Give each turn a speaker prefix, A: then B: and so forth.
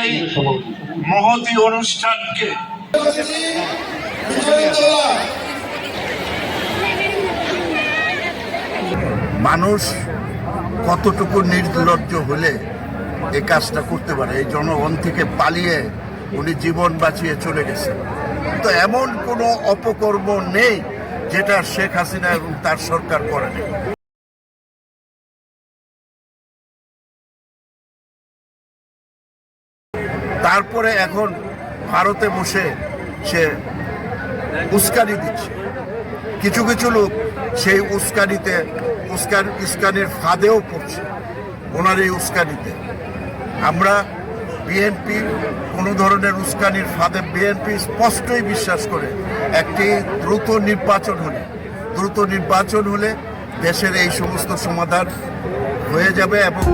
A: এই মহতী অনুষ্ঠানকে
B: মানুষ কতটুকু নির্লজ্জ হলে এই কাজটা করতে পারে। এই জনগণ থেকে পালিয়ে উনি জীবন বাঁচিয়ে চলে গেছে। তো এমন কোনো অপকর্ম নেই যেটা শেখ হাসিনা এবং তার সরকার করেনি। তারপরে এখন ভারতে বসে সে উস্কানি দিচ্ছে। কিছু কিছু লোক সেই উস্কানির ফাঁদেও পড়ছে ওনার এই উস্কানিতে। আমরা বিএনপি কোনো ধরনের উস্কানির ফাঁদে, বিএনপি স্পষ্টই বিশ্বাস করে একটি দ্রুত নির্বাচন হলে দেশের এই সমস্ত সমাধান হয়ে যাবে। এবং